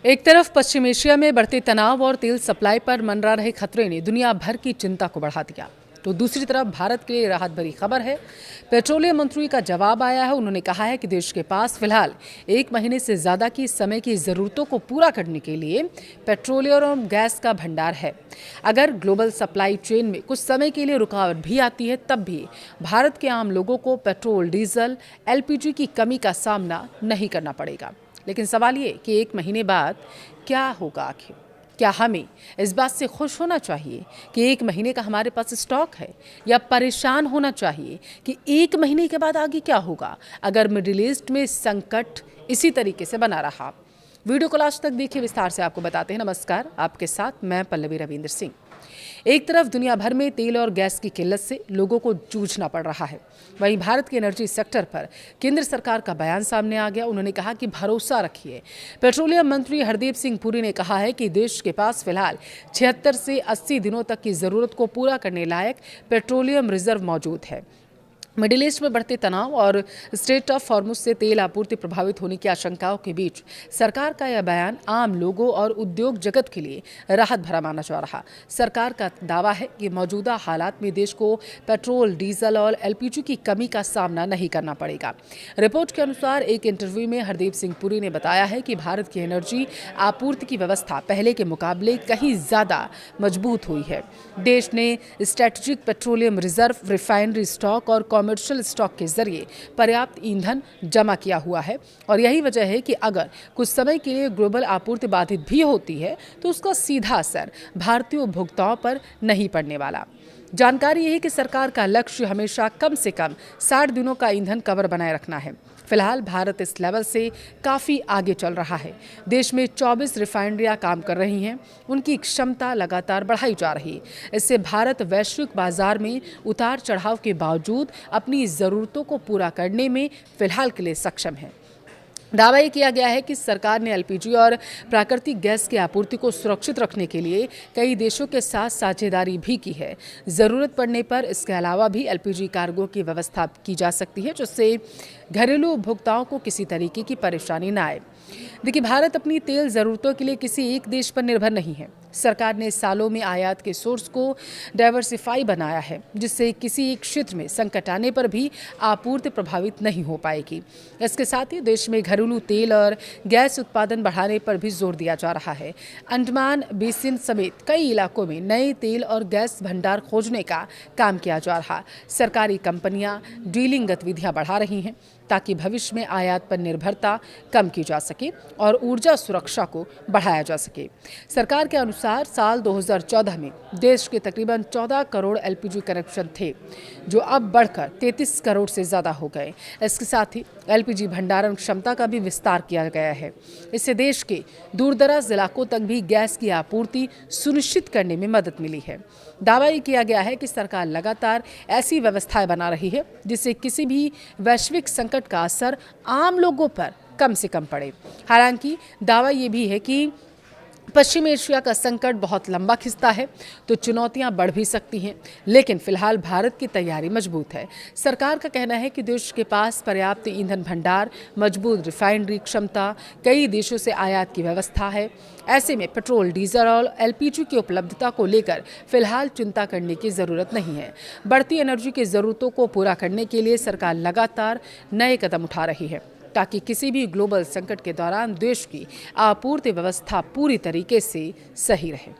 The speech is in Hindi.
एक तरफ पश्चिम एशिया में बढ़ते तनाव और तेल सप्लाई पर मंडरा रहे खतरे ने दुनिया भर की चिंता को बढ़ा दिया, तो दूसरी तरफ भारत के लिए राहत भरी खबर है। पेट्रोलियम मंत्री का जवाब आया है। उन्होंने कहा है कि देश के पास फिलहाल 1 महीने से ज्यादा की समय की जरूरतों को पूरा करने के लिए पेट्रोलियम और गैस का भंडार है। अगर ग्लोबल सप्लाई चेन में कुछ समय के लिए रुकावट भी आती है, तब भी भारत के आम लोगों को पेट्रोल, डीजल, LPG की कमी का सामना नहीं करना पड़ेगा। लेकिन सवाल ये कि 1 महीने बाद क्या होगा आखिर? क्या हमें इस बात से खुश होना चाहिए कि 1 महीने का हमारे पास स्टॉक है, या परेशान होना चाहिए कि 1 महीने के बाद आगे क्या होगा अगर मिडिल ईस्ट में संकट इसी तरीके से बना रहा? वीडियो को लास्ट तक देखिए, विस्तार से आपको बताते हैं। नमस्कार, आपके साथ मैं पल्लवी रविंद्र सिंह। एक तरफ दुनिया भर में तेल और गैस की किल्लत से लोगों को जूझना पड़ रहा है, वहीं भारत के एनर्जी सेक्टर पर केंद्र सरकार का बयान सामने आ गया। उन्होंने कहा कि भरोसा रखिए। पेट्रोलियम मंत्री हरदीप सिंह पुरी ने कहा है कि देश के पास फिलहाल 76 से 80 दिनों तक की जरूरत को पूरा करने लायक पेट्रोलियम रिजर्व मौजूद है। मिडिल ईस्ट में बढ़ते तनाव और स्ट्रेट ऑफ हॉर्मुज से तेल आपूर्ति प्रभावित होने की आशंकाओं के बीच सरकार का यह बयान आम लोगों और उद्योग जगत के लिए राहत भरा माना जा रहा। सरकार का दावा है कि मौजूदा हालात में देश को पेट्रोल, डीजल और LPG की कमी का सामना नहीं करना पड़ेगा। रिपोर्ट के अनुसार एक इंटरव्यू में हरदीप सिंह पुरी ने बताया है कि भारत की एनर्जी आपूर्ति की व्यवस्था पहले के मुकाबले कहीं ज्यादा मजबूत हुई है। देश ने strategic petroleum reserve, refinery stock और कमर्शियल स्टॉक के जरिए पर्याप्त ईंधन जमा किया हुआ है, और यही वजह है कि अगर कुछ समय के लिए ग्लोबल आपूर्ति बाधित भी होती है तो उसका सीधा असर भारतीय उपभोक्ताओं पर नहीं पड़ने वाला। जानकारी यह है कि सरकार का लक्ष्य हमेशा कम से कम 60 दिनों का ईंधन कवर बनाए रखना है। फिलहाल भारत इस लेवल से काफ़ी आगे चल रहा है। देश में 24 रिफाइनरियां काम कर रही हैं। उनकी क्षमता लगातार बढ़ाई जा रही है। इससे भारत वैश्विक बाजार में उतार चढ़ाव के बावजूद अपनी ज़रूरतों को पूरा करने में फिलहाल के लिए सक्षम है। दावा ये किया गया है कि सरकार ने LPG और प्राकृतिक गैस की आपूर्ति को सुरक्षित रखने के लिए कई देशों के साथ साझेदारी भी की है। ज़रूरत पड़ने पर इसके अलावा भी LPG कार्गो की व्यवस्था की जा सकती है, जिससे घरेलू उपभोक्ताओं को किसी तरीके की परेशानी न आए। देखिए, भारत अपनी तेल ज़रूरतों के लिए किसी एक देश पर निर्भर नहीं है। सरकार ने सालों में आयात के सोर्स को डाइवर्सिफाई बनाया है, जिससे किसी एक क्षेत्र में संकट आने पर भी आपूर्ति प्रभावित नहीं हो पाएगी। इसके साथ ही देश में घरेलू तेल और गैस उत्पादन बढ़ाने पर भी जोर दिया जा रहा है। अंडमान बेसिन समेत कई इलाकों में नए तेल और गैस भंडार खोजने का काम किया जा रहा। सरकारी कंपनियां डीलिंग गतिविधियां बढ़ा रही हैं ताकि भविष्य में आयात पर निर्भरता कम की जा सके और ऊर्जा सुरक्षा को बढ़ाया जा सके। सरकार के अनुसार साल 2014 में देश के तकरीबन 14 करोड़ LPG कनेक्शन थे, जो अब बढ़कर 33 करोड़ से ज़्यादा हो गए। इसके साथ ही LPG भंडारण क्षमता का भी विस्तार किया गया है। इससे देश के दूरदराज इलाकों तक भी गैस की आपूर्ति सुनिश्चित करने में मदद मिली है। दावा ये किया गया है कि सरकार लगातार ऐसी व्यवस्थाएं बना रही है जिससे किसी भी वैश्विक संकट का असर आम लोगों पर कम से कम पड़े। हालांकि दावा ये भी है कि पश्चिम एशिया का संकट बहुत लंबा खिंचता है तो चुनौतियां बढ़ भी सकती हैं, लेकिन फिलहाल भारत की तैयारी मजबूत है। सरकार का कहना है कि देश के पास पर्याप्त ईंधन भंडार, मजबूत रिफाइनरी क्षमता, कई देशों से आयात की व्यवस्था है। ऐसे में पेट्रोल, डीजल और LPG की उपलब्धता को लेकर फिलहाल चिंता करने की जरूरत नहीं है। बढ़ती एनर्जी की जरूरतों को पूरा करने के लिए सरकार लगातार नए कदम उठा रही है ताकि किसी भी ग्लोबल संकट के दौरान देश की आपूर्ति व्यवस्था पूरी तरीके से सही रहे।